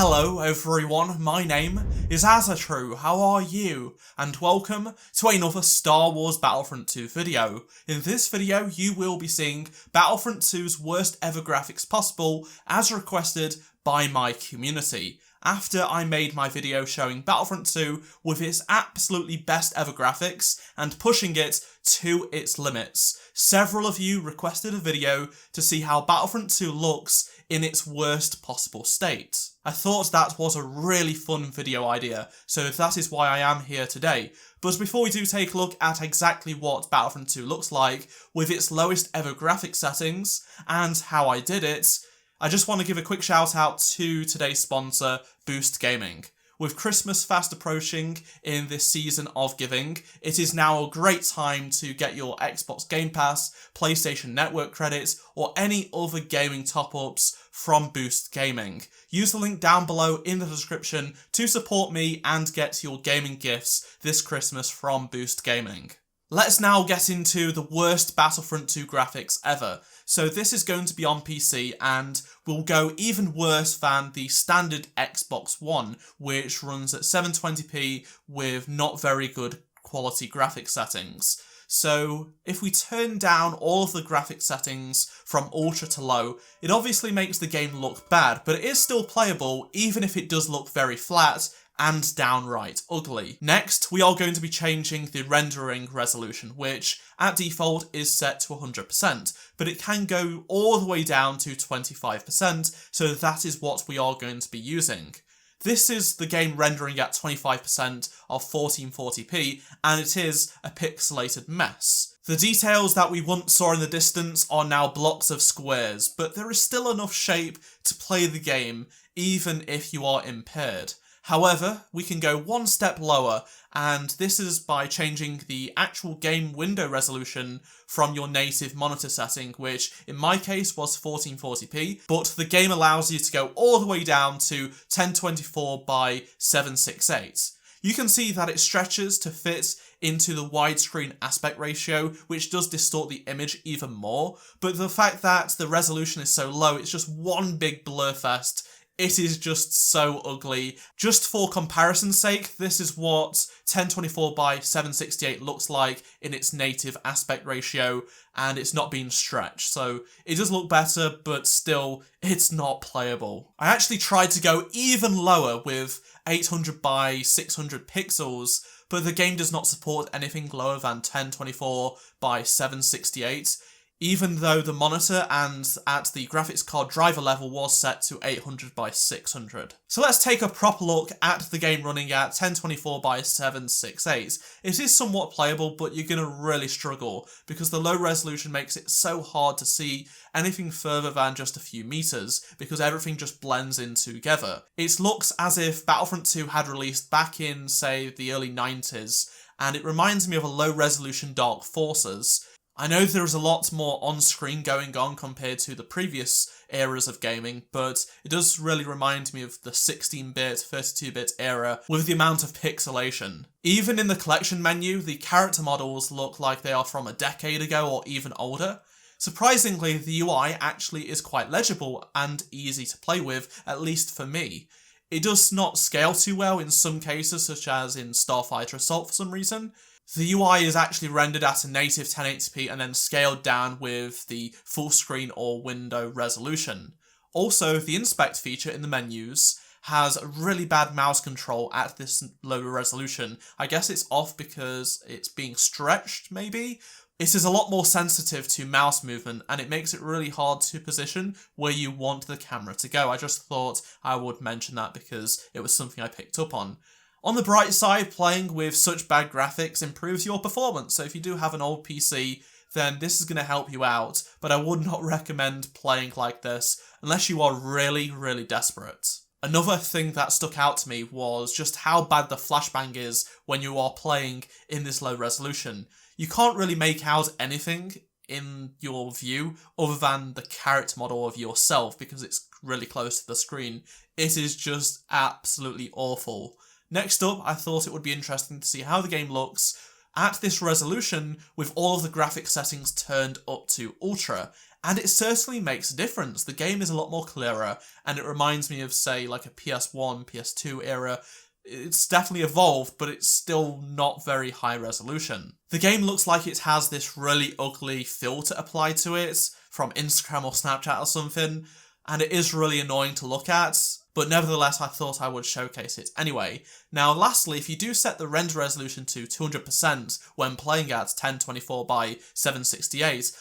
Hello everyone, my name is Azatru, how are you? And welcome to another Star Wars Battlefront 2 video. In this video you will be seeing Battlefront 2's worst ever graphics possible as requested by my community. After I made my video showing Battlefront 2 with its absolutely best ever graphics and pushing it to its limits, several of you requested a video to see how Battlefront 2 looks in its worst possible state. I thought that was a really fun video idea, so that is why I am here today. But before we do take a look at exactly what Battlefront 2 looks like with its lowest ever graphics settings and how I did it, I just want to give a quick shout out to today's sponsor, Boost Gaming. With Christmas fast approaching in this season of giving, it is now a great time to get your Xbox Game Pass, PlayStation Network credits, or any other gaming top-ups from Boost Gaming. Use the link down below in the description to support me and get your gaming gifts this Christmas from Boost Gaming. Let's now get into the worst Battlefront 2 graphics ever. So this is going to be on PC and will go even worse than the standard Xbox One, which runs at 720p with not very good quality graphics settings. So if we turn down all of the graphics settings from ultra to low, it obviously makes the game look bad, but it is still playable even if it does look very flat and downright ugly. Next, we are going to be changing the rendering resolution, which at default is set to 100%, but it can go all the way down to 25%, so that is what we are going to be using. This is the game rendering at 25% of 1440p, and it is a pixelated mess. The details that we once saw in the distance are now blocks of squares, but there is still enough shape to play the game, even if you are impaired. However, we can go one step lower, and this is by changing the actual game window resolution from your native monitor setting, which in my case was 1440p, but the game allows you to go all the way down to 1024 by 768. You can see that it stretches to fit into the widescreen aspect ratio, which does distort the image even more, but the fact that the resolution is so low, it's just one big blur fest. It is just so ugly. Just for comparison's sake, this is what 1024 by 768 looks like in its native aspect ratio, and it's not been stretched. So it does look better, but still, it's not playable. I actually tried to go even lower with 800 by 600 pixels, but the game does not support anything lower than 1024 by 768. Even though the monitor and at the graphics card driver level was set to 800 by 600. So let's take a proper look at the game running at 1024 by 768. It is somewhat playable, but you're going to really struggle because the low resolution makes it so hard to see anything further than just a few meters because everything just blends in together. It looks as if Battlefront 2 had released back in, say, the early 90s, and it reminds me of a low resolution Dark Forces. I know there is a lot more on-screen going on compared to the previous eras of gaming, but it does really remind me of the 16-bit, 32-bit era with the amount of pixelation. Even in the collection menu, the character models look like they are from a decade ago or even older. Surprisingly, the UI actually is quite legible and easy to play with, at least for me. It does not scale too well in some cases, such as in Starfighter Assault for some reason. The UI is actually rendered at a native 1080p and then scaled down with the full screen or window resolution. Also, the inspect feature in the menus has a really bad mouse control at this lower resolution. I guess it's off because it's being stretched, maybe? It is a lot more sensitive to mouse movement and it makes it really hard to position where you want the camera to go. I just thought I would mention that because it was something I picked up on. On the bright side, playing with such bad graphics improves your performance, so if you do have an old PC, then this is going to help you out, but I would not recommend playing like this unless you are really, really desperate. Another thing that stuck out to me was just how bad the flashbang is when you are playing in this low resolution. You can't really make out anything in your view other than the character model of yourself because it's really close to the screen. It is just absolutely awful. Next up, I thought it would be interesting to see how the game looks at this resolution with all of the graphics settings turned up to ultra, and it certainly makes a difference. The game is a lot more clearer, and it reminds me of, say, like a PS1, PS2 era. It's definitely evolved, but it's still not very high resolution. The game looks like it has this really ugly filter applied to it from Instagram or Snapchat or something, and it is really annoying to look at, but nevertheless I thought I would showcase it anyway. Now lastly, if you do set the render resolution to 200% when playing at 1024 by 768,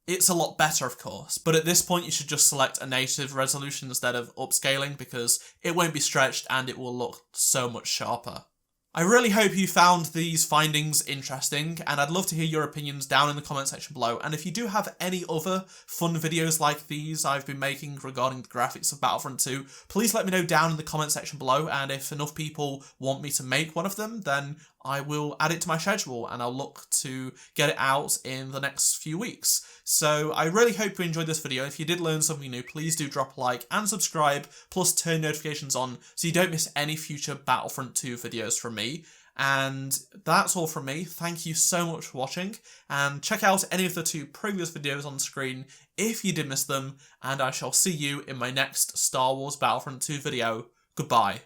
it's a lot better, of course, but at this point you should just select a native resolution instead of upscaling because it won't be stretched and it will look so much sharper. I really hope you found these findings interesting, and I'd love to hear your opinions down in the comment section below. And if you do have any other fun videos like these I've been making regarding the graphics of Battlefront 2, please let me know down in the comment section below, and if enough people want me to make one of them, then I will add it to my schedule and I'll look to get it out in the next few weeks. So I really hope you enjoyed this video. If you did learn something new, please do drop a like and subscribe, plus turn notifications on so you don't miss any future Battlefront 2 videos from me. And that's all from me. Thank you so much for watching, and check out any of the 2 previous videos on the screen if you did miss them, and I shall see you in my next Star Wars Battlefront 2 video. Goodbye.